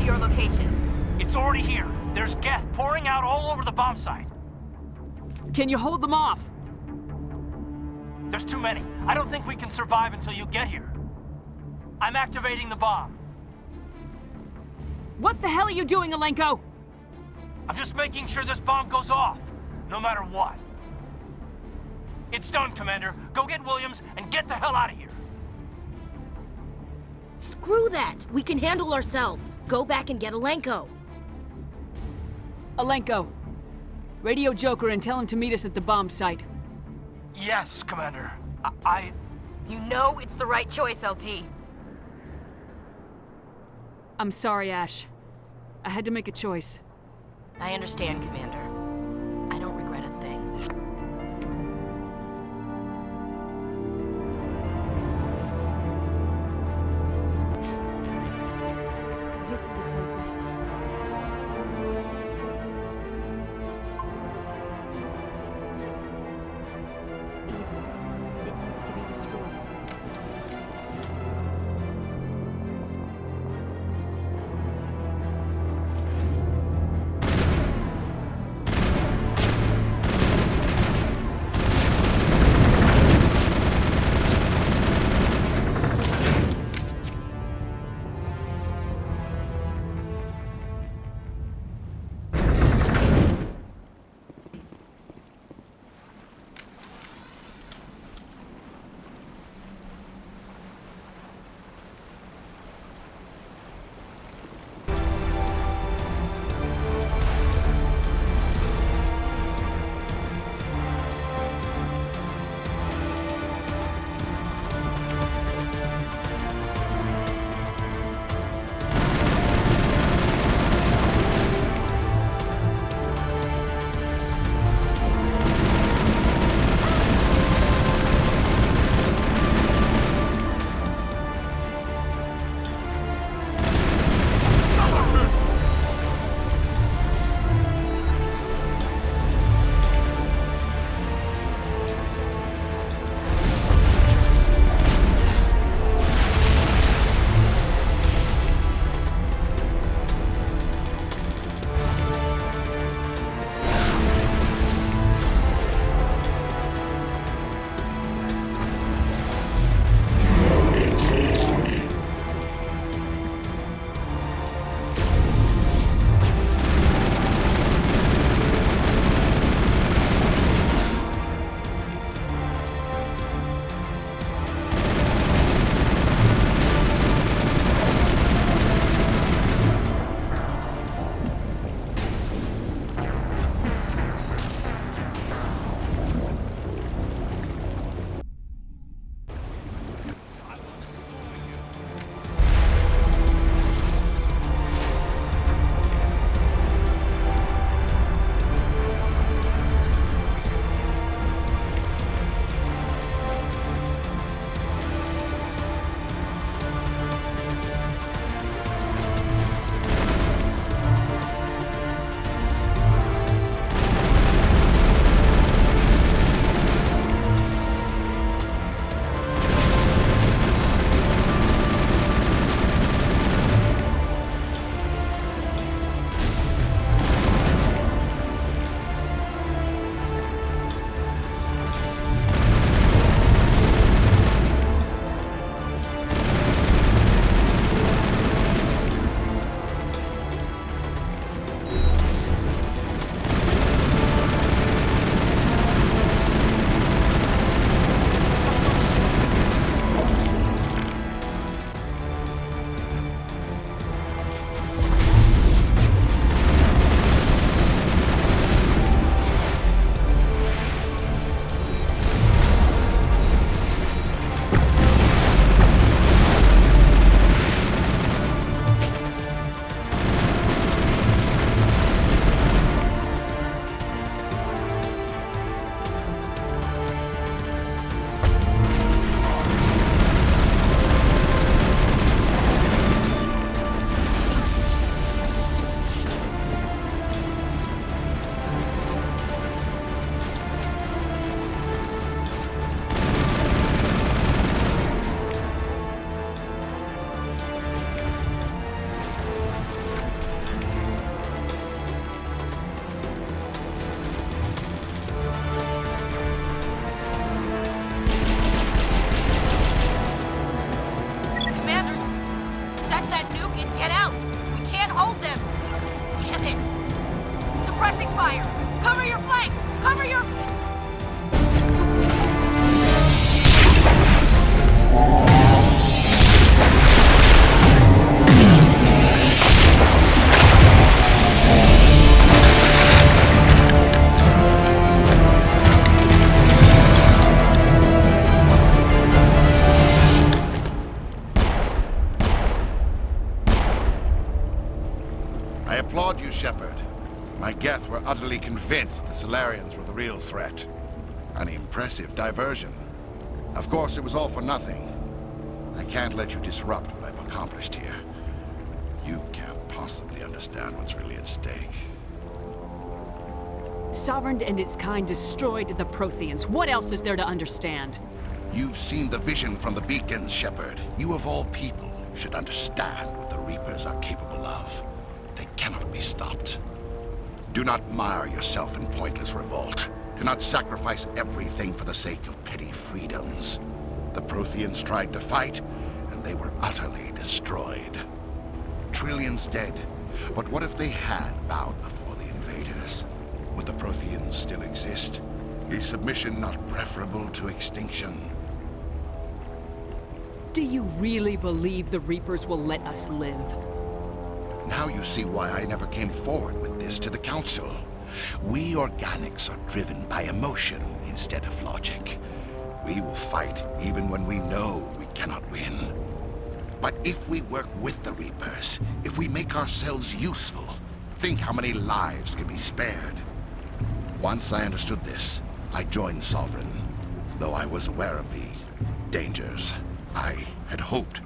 your location. It's already here. There's Geth pouring out all over the bomb site. Can you hold them off? There's too many. I don't think we can survive until you get here. I'm activating the bomb. What the hell are you doing, Alenko? I'm just making sure this bomb goes off, no matter what. It's done, Commander. Go get Williams and get the hell out of here. Screw that! We can handle ourselves. Go back and get Alenko. Alenko, radio Joker and tell him to meet us at the bomb site. Yes, Commander. You know it's the right choice, LT. I'm sorry, Ash. I had to make a choice. I understand, Commander. I don't regret a thing. This is a place of... evil. It needs to be destroyed. Suppressing fire! Cover your flank! Cover your... I applaud you, Shephard. My Geth were utterly convinced the Salarians were the real threat. An impressive diversion. Of course, it was all for nothing. I can't let you disrupt what I've accomplished here. You can't possibly understand what's really at stake. Sovereign and its kind destroyed the Protheans. What else is there to understand? You've seen the vision from the beacons, Shephard. You of all people should understand what the Reapers are capable of. They cannot be stopped. Do not mire yourself in pointless revolt. Do not sacrifice everything for the sake of petty freedoms. The Protheans tried to fight, and they were utterly destroyed. Trillions dead, but what if they had bowed before the invaders? Would the Protheans still exist? Is submission not preferable to extinction? Do you really believe the Reapers will let us live? Now you see why I never came forward with this to the Council. We organics are driven by emotion instead of logic. We will fight even when we know we cannot win. But if we work with the Reapers, if we make ourselves useful, think how many lives could be spared. Once I understood this, I joined Sovereign, though I was aware of the dangers. I had hoped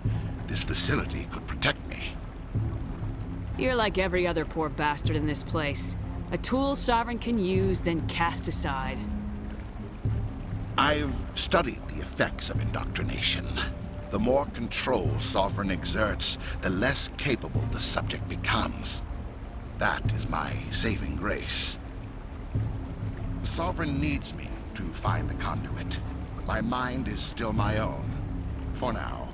this facility could protect me. You're like every other poor bastard in this place. A tool Sovereign can use, then cast aside. I've studied the effects of indoctrination. The more control Sovereign exerts, the less capable the subject becomes. That is my saving grace. Sovereign needs me to find the conduit. My mind is still my own, for now.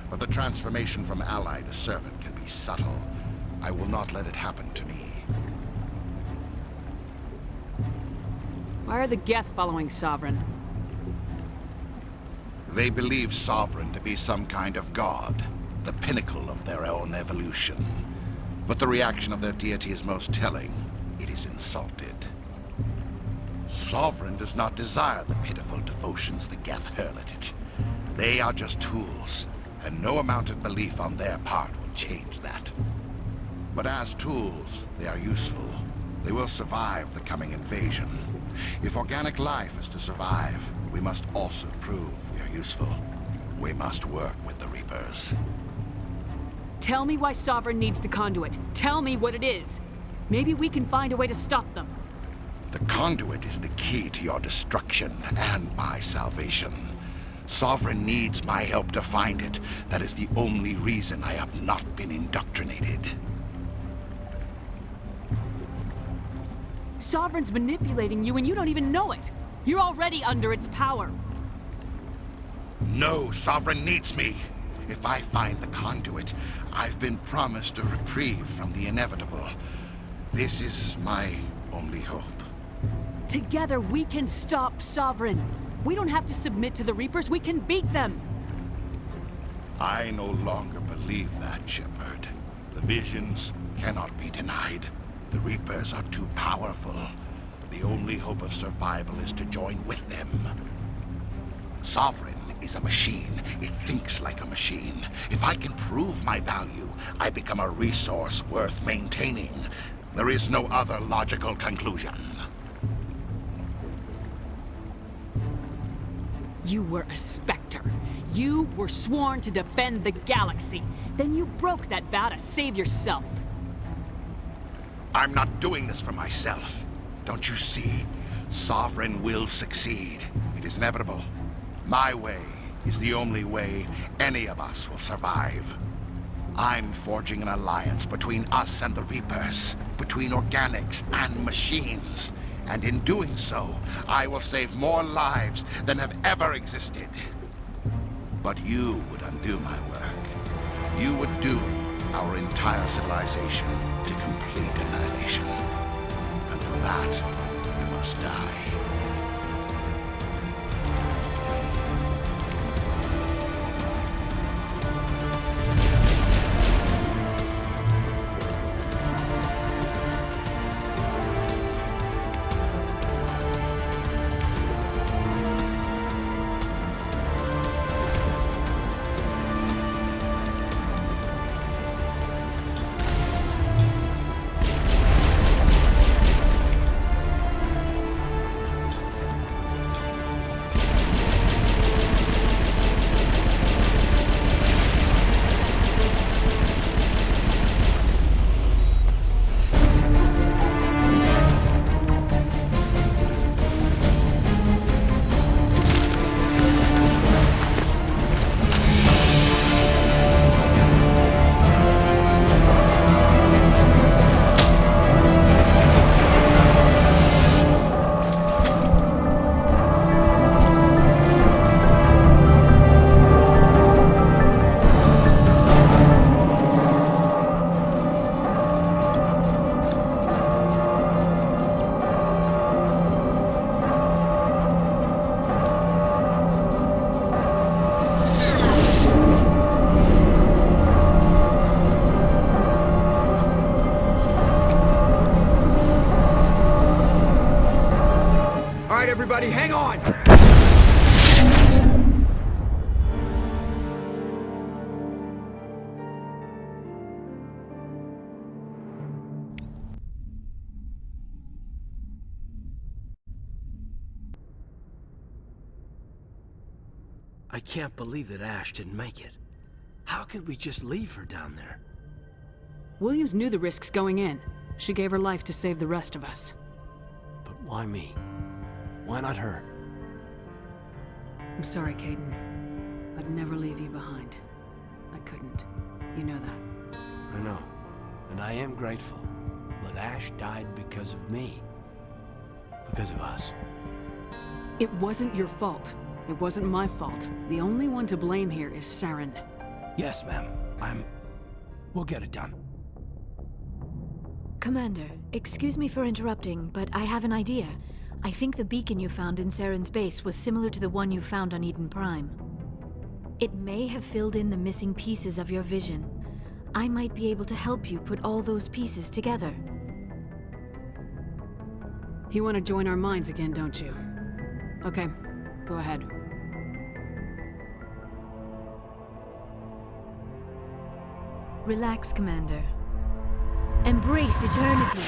But the transformation from ally to servant can be subtle. I will not let it happen to me. Why are the Geth following Sovereign? They believe Sovereign to be some kind of god, the pinnacle of their own evolution. But the reaction of their deity is most telling. It is insulted. Sovereign does not desire the pitiful devotions the Geth hurl at it. They are just tools, and no amount of belief on their part will change that. But as tools, they are useful. They will survive the coming invasion. If organic life is to survive, we must also prove we are useful. We must work with the Reapers. Tell me why Sovereign needs the conduit. Tell me what it is. Maybe we can find a way to stop them. The conduit is the key to your destruction and my salvation. Sovereign needs my help to find it. That is the only reason I have not been indoctrinated. Sovereign's manipulating you and you don't even know it. You're already under its power. No, Sovereign needs me. If I find the conduit, I've been promised a reprieve from the inevitable. This is my only hope. Together we can stop Sovereign. We don't have to submit to the Reapers, we can beat them. I no longer believe that, Shephard. The visions cannot be denied. The Reapers are too powerful. The only hope of survival is to join with them. Sovereign is a machine. It thinks like a machine. If I can prove my value, I become a resource worth maintaining. There is no other logical conclusion. You were a Spectre. You were sworn to defend the galaxy. Then you broke that vow to save yourself. I'm not doing this for myself. Don't you see? Sovereign will succeed. It is inevitable. My way is the only way any of us will survive. I'm forging an alliance between us and the Reapers, between organics and machines. And in doing so, I will save more lives than have ever existed. But you would undo my work. You would doom our entire civilization to complete annihilation. And for that, you must die. Everybody, hang on! I can't believe that Ash didn't make it. How could we just leave her down there? Williams knew the risks going in. She gave her life to save the rest of us. But why me? Why not her? I'm sorry, Caden. I'd never leave you behind. I couldn't. You know that. I know. And I am grateful. But Ash died because of me. Because of us. It wasn't your fault. It wasn't my fault. The only one to blame here is Saren. Yes, ma'am. We'll get it done. Commander, excuse me for interrupting, but I have an idea. I think the beacon you found in Saren's base was similar to the one you found on Eden Prime. It may have filled in the missing pieces of your vision. I might be able to help you put all those pieces together. You want to join our minds again, don't you? Okay, go ahead. Relax, Commander. Embrace eternity.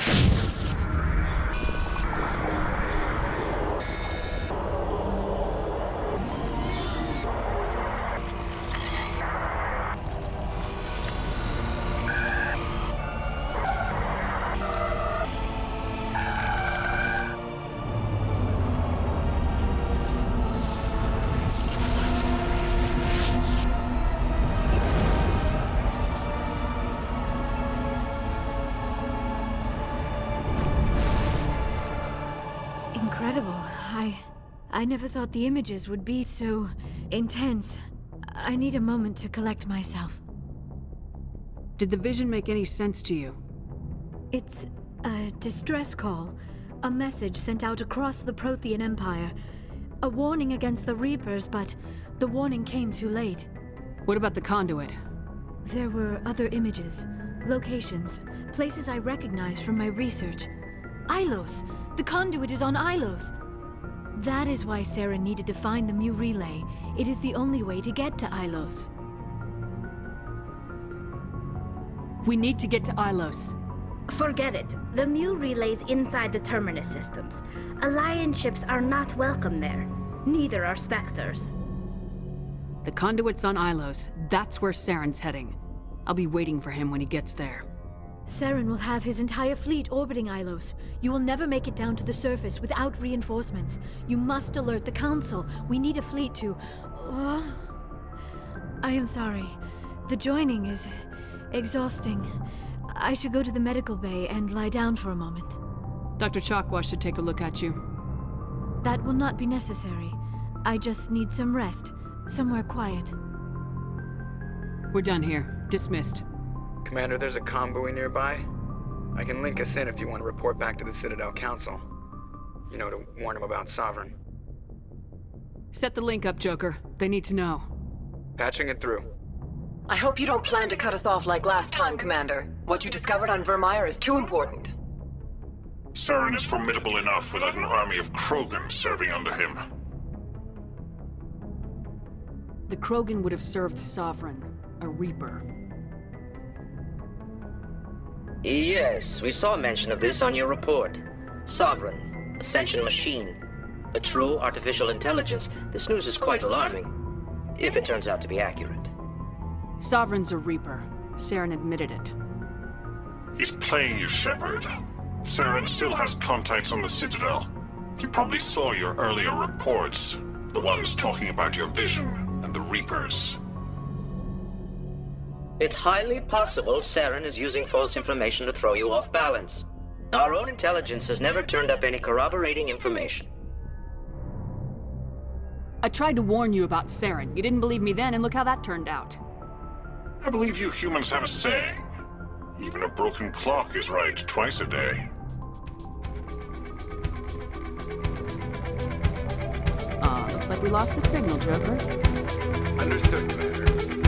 Incredible. I never thought the images would be so intense. I need a moment to collect myself. Did the vision make any sense to you? It's a distress call. A message sent out across the Prothean Empire. A warning against the Reapers, but the warning came too late. What about the conduit? There were other images, locations, places I recognized from my research. Ilos! The conduit is on Ilos! That is why Saren needed to find the Mu relay. It is the only way to get to Ilos. We need to get to Ilos. Forget it. The Mu relay's inside the Terminus systems. Alliance ships are not welcome there. Neither are Spectres. The conduit's on Ilos. That's where Saren's heading. I'll be waiting for him when he gets there. Saren will have his entire fleet orbiting Ilos. You will never make it down to the surface without reinforcements. You must alert the Council. We need a fleet to... I am sorry. The joining is exhausting. I should go to the medical bay and lie down for a moment. Dr. Chakwa should take a look at you. That will not be necessary. I just need some rest. Somewhere quiet. We're done here. Dismissed. Commander, there's a convoy nearby. I can link us in if you want to report back to the Citadel Council. You know, to warn them about Sovereign. Set the link up, Joker. They need to know. Patching it through. I hope you don't plan to cut us off like last time, Commander. What you discovered on Virmire is too important. Saren is formidable enough without an army of Krogan serving under him. The Krogan would have served Sovereign, a Reaper. Yes, we saw mention of this on your report. Sovereign, Ascension machine, a true artificial intelligence. This news is quite alarming, if it turns out to be accurate. Sovereign's a Reaper. Saren admitted it. He's playing you, Shephard. Saren still has contacts on the Citadel. He probably saw your earlier reports, the ones talking about your vision and the Reapers. It's highly possible Saren is using false information to throw you off balance. Our own intelligence has never turned up any corroborating information. I tried to warn you about Saren. You didn't believe me then, and look how that turned out. I believe you humans have a saying. Even a broken clock is right twice a day. Looks like we lost the signal, Joker. Understood, Commander.